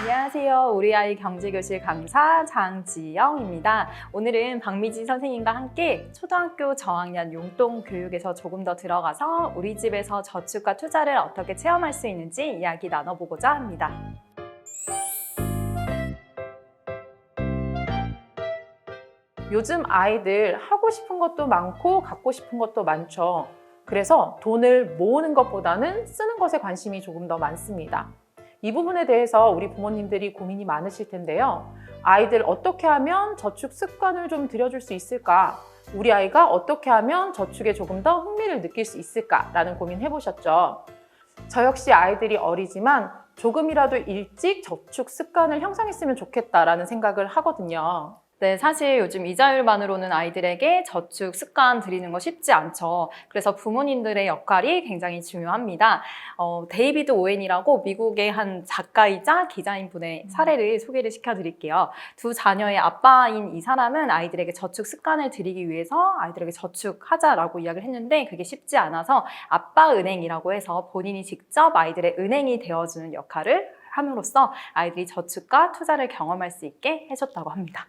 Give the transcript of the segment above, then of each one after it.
안녕하세요. 우리 아이 경제교실 강사 장지영입니다. 오늘은 박미지 선생님과 함께 초등학교 저학년 용돈 교육에서 조금 더 들어가서 우리 집에서 저축과 투자를 어떻게 체험할 수 있는지 이야기 나눠보고자 합니다. 요즘 아이들 하고 싶은 것도 많고 갖고 싶은 것도 많죠. 그래서 돈을 모으는 것보다는 쓰는 것에 관심이 조금 더 많습니다. 이 부분에 대해서 우리 부모님들이 고민이 많으실 텐데요. 아이들 어떻게 하면 저축 습관을 좀 들여줄 수 있을까? 우리 아이가 어떻게 하면 저축에 조금 더 흥미를 느낄 수 있을까라는 고민 해보셨죠? 저 역시 아이들이 어리지만 조금이라도 일찍 저축 습관을 형성했으면 좋겠다라는 생각을 하거든요. 네, 사실 요즘 이자율만으로는 아이들에게 저축 습관 들이는 거 쉽지 않죠. 그래서 부모님들의 역할이 굉장히 중요합니다. 데이비드 오웬이라고 미국의 한 작가이자 기자인 분의 사례를 소개를 시켜드릴게요. 두 자녀의 아빠인 이 사람은 아이들에게 저축 습관을 들이기 위해서 아이들에게 저축하자라고 이야기를 했는데 그게 쉽지 않아서 아빠은행이라고 해서 본인이 직접 아이들의 은행이 되어주는 역할을 함으로써 아이들이 저축과 투자를 경험할 수 있게 해줬다고 합니다.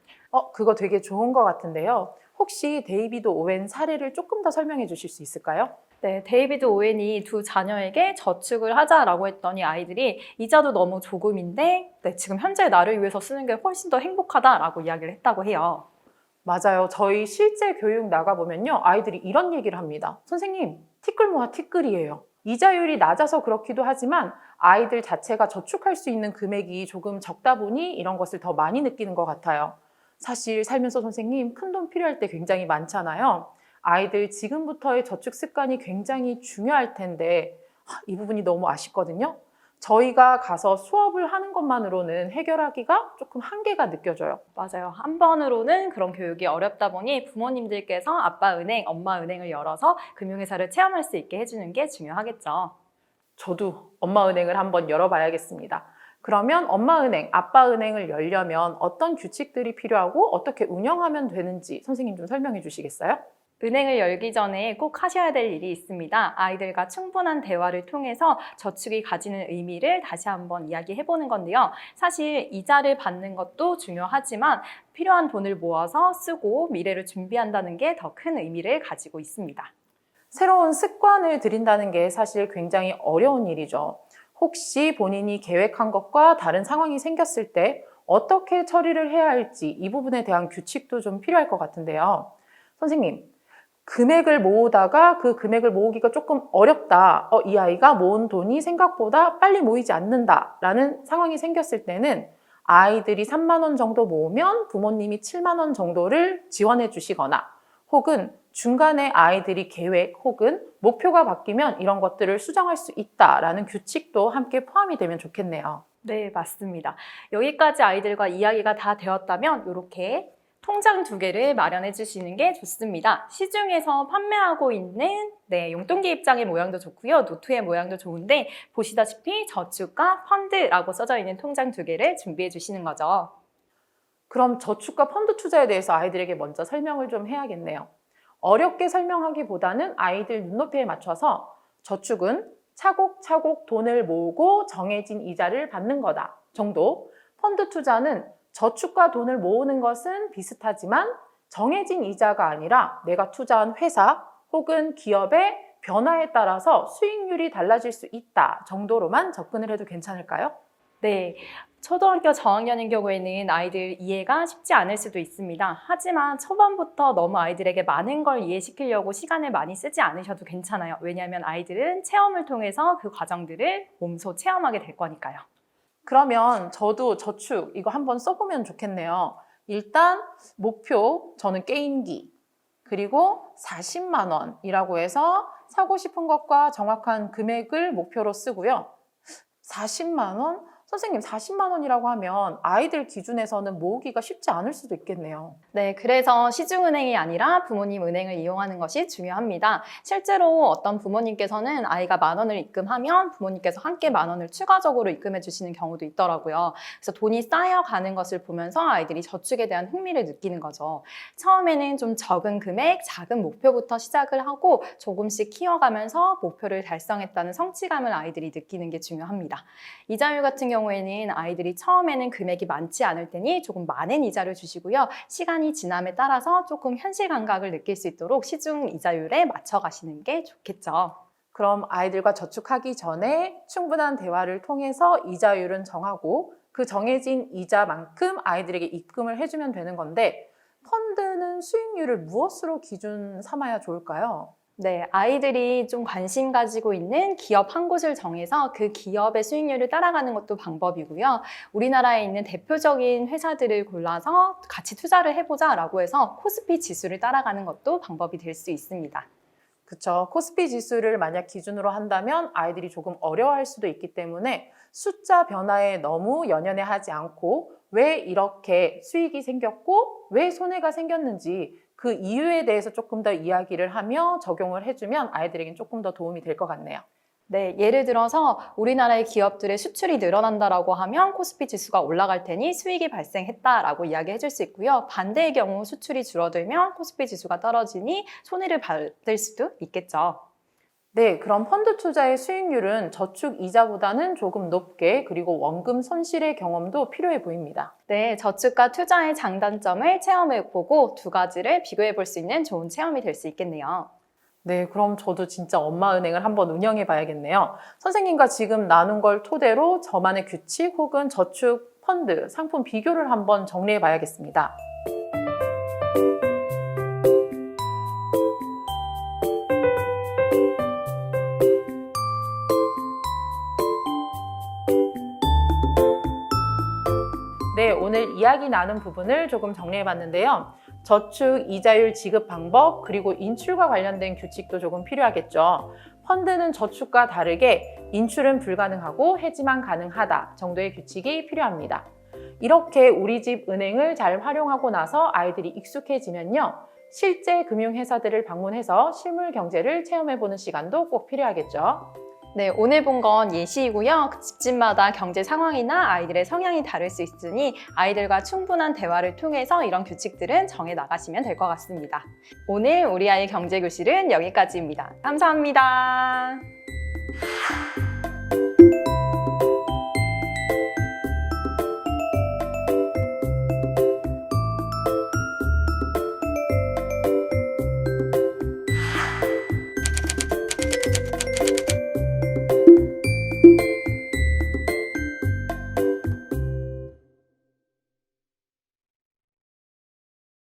그거 되게 좋은 것 같은데요. 혹시 데이비드 오웬 사례를 조금 더 설명해 주실 수 있을까요? 네, 데이비드 오웬이 두 자녀에게 저축을 하자라고 했더니 아이들이 이자도 너무 조금인데 지금 현재 나를 위해서 쓰는 게 훨씬 더 행복하다라고 이야기를 했다고 해요. 맞아요. 저희 실제 교육 나가보면요. 아이들이 이런 얘기를 합니다. 선생님, 티끌 모아 티끌이에요. 이자율이 낮아서 그렇기도 하지만 아이들 자체가 저축할 수 있는 금액이 조금 적다 보니 이런 것을 더 많이 느끼는 것 같아요. 사실 살면서 선생님 큰돈 필요할 때 굉장히 많잖아요. 아이들 지금부터의 저축 습관이 굉장히 중요할 텐데 이 부분이 너무 아쉽거든요. 저희가 가서 수업을 하는 것만으로는 해결하기가 조금 한계가 느껴져요. 맞아요. 한 번으로는 그런 교육이 어렵다 보니 부모님들께서 아빠 은행, 엄마 은행을 열어서 금융회사를 체험할 수 있게 해주는 게 중요하겠죠. 저도 엄마 은행을 한번 열어봐야겠습니다. 그러면 엄마 은행, 아빠 은행을 열려면 어떤 규칙들이 필요하고 어떻게 운영하면 되는지 선생님 좀 설명해 주시겠어요? 은행을 열기 전에 꼭 하셔야 될 일이 있습니다. 아이들과 충분한 대화를 통해서 저축이 가지는 의미를 다시 한번 이야기해보는 건데요. 사실 이자를 받는 것도 중요하지만 필요한 돈을 모아서 쓰고 미래를 준비한다는 게 더 큰 의미를 가지고 있습니다. 새로운 습관을 들인다는 게 사실 굉장히 어려운 일이죠. 혹시 본인이 계획한 것과 다른 상황이 생겼을 때 어떻게 처리를 해야 할지 이 부분에 대한 규칙도 좀 필요할 것 같은데요. 선생님, 금액을 모으다가 그 금액을 모으기가 조금 어렵다. 이 아이가 모은 돈이 생각보다 빨리 모이지 않는다라는 상황이 생겼을 때는 아이들이 3만 원 정도 모으면 부모님이 7만 원 정도를 지원해 주시거나 혹은 중간에 아이들이 계획 혹은 목표가 바뀌면 이런 것들을 수정할 수 있다라는 규칙도 함께 포함이 되면 좋겠네요. 네, 맞습니다. 여기까지 아이들과 이야기가 다 되었다면 이렇게 통장 2개를 마련해 주시는 게 좋습니다. 시중에서 판매하고 있는 용돈기 입장의 모양도 좋고요. 노트의 모양도 좋은데 보시다시피 저축과 펀드라고 써져 있는 통장 2개를 준비해 주시는 거죠. 그럼 저축과 펀드 투자에 대해서 아이들에게 먼저 설명을 좀 해야겠네요. 어렵게 설명하기보다는 아이들 눈높이에 맞춰서 저축은 차곡차곡 돈을 모으고 정해진 이자를 받는 거다 정도, 펀드 투자는 저축과 돈을 모으는 것은 비슷하지만 정해진 이자가 아니라 내가 투자한 회사 혹은 기업의 변화에 따라서 수익률이 달라질 수 있다 정도로만 접근을 해도 괜찮을까요? 네, 초등학교 저학년인 경우에는 아이들 이해가 쉽지 않을 수도 있습니다. 하지만 초반부터 너무 아이들에게 많은 걸 이해시키려고 시간을 많이 쓰지 않으셔도 괜찮아요. 왜냐하면 아이들은 체험을 통해서 그 과정들을 몸소 체험하게 될 거니까요. 그러면 저도 저축 이거 한번 써보면 좋겠네요. 일단 목표, 저는 게임기, 그리고 40만 원이라고 해서 사고 싶은 것과 정확한 금액을 목표로 쓰고요. 40만 원? 선생님 40만 원이라고 하면 아이들 기준에서는 모으기가 쉽지 않을 수도 있겠네요. 네, 그래서 시중은행이 아니라 부모님 은행을 이용하는 것이 중요합니다. 실제로 어떤 부모님께서는 아이가 10,000원을 입금하면 부모님께서 함께 10,000원을 추가적으로 입금해 주시는 경우도 있더라고요. 그래서 돈이 쌓여가는 것을 보면서 아이들이 저축에 대한 흥미를 느끼는 거죠. 처음에는 좀 적은 금액, 작은 목표부터 시작을 하고 조금씩 키워가면서 목표를 달성했다는 성취감을 아이들이 느끼는 게 중요합니다. 이자율 같은 경우에는 아이들이 처음에는 금액이 많지 않을 테니 조금 많은 이자를 주시고요. 시간이 지남에 따라서 조금 현실 감각을 느낄 수 있도록 시중 이자율에 맞춰 가시는 게 좋겠죠. 그럼 아이들과 저축하기 전에 충분한 대화를 통해서 이자율은 정하고 그 정해진 이자만큼 아이들에게 입금을 해주면 되는 건데 펀드는 수익률을 무엇으로 기준 삼아야 좋을까요? 네, 아이들이 좀 관심 가지고 있는 기업 한 곳을 정해서 그 기업의 수익률을 따라가는 것도 방법이고요. 우리나라에 있는 대표적인 회사들을 골라서 같이 투자를 해보자라고 해서 코스피 지수를 따라가는 것도 방법이 될 수 있습니다. 그쵸. 코스피 지수를 만약 기준으로 한다면 아이들이 조금 어려워할 수도 있기 때문에 숫자 변화에 너무 연연해하지 않고 왜 이렇게 수익이 생겼고 왜 손해가 생겼는지 그 이유에 대해서 조금 더 이야기를 하며 적용을 해주면 아이들에겐 조금 더 도움이 될 것 같네요. 네, 예를 들어서 우리나라의 기업들의 수출이 늘어난다라고 하면 코스피 지수가 올라갈 테니 수익이 발생했다라고 이야기해 줄 수 있고요. 반대의 경우 수출이 줄어들면 코스피 지수가 떨어지니 손해를 받을 수도 있겠죠. 네, 그럼 펀드 투자의 수익률은 저축 이자보다는 조금 높게 그리고 원금 손실의 경험도 필요해 보입니다. 네, 저축과 투자의 장단점을 체험해보고 두 가지를 비교해 볼 수 있는 좋은 체험이 될 수 있겠네요. 네, 그럼 저도 진짜 엄마은행을 한번 운영해 봐야겠네요. 선생님과 지금 나눈 걸 토대로 저만의 규칙 혹은 저축 펀드 상품 비교를 한번 정리해 봐야겠습니다. 네, 오늘 이야기 나눈 부분을 조금 정리해 봤는데요. 저축, 이자율 지급 방법, 그리고 인출과 관련된 규칙도 조금 필요하겠죠. 펀드는 저축과 다르게 인출은 불가능하고 해지만 가능하다 정도의 규칙이 필요합니다. 이렇게 우리 집 은행을 잘 활용하고 나서 아이들이 익숙해지면요. 실제 금융회사들을 방문해서 실물 경제를 체험해보는 시간도 꼭 필요하겠죠. 네, 오늘 본 건 예시이고요. 집집마다 경제 상황이나 아이들의 성향이 다를 수 있으니 아이들과 충분한 대화를 통해서 이런 규칙들은 정해 나가시면 될 것 같습니다. 오늘 우리 아이 경제 교실은 여기까지입니다. 감사합니다.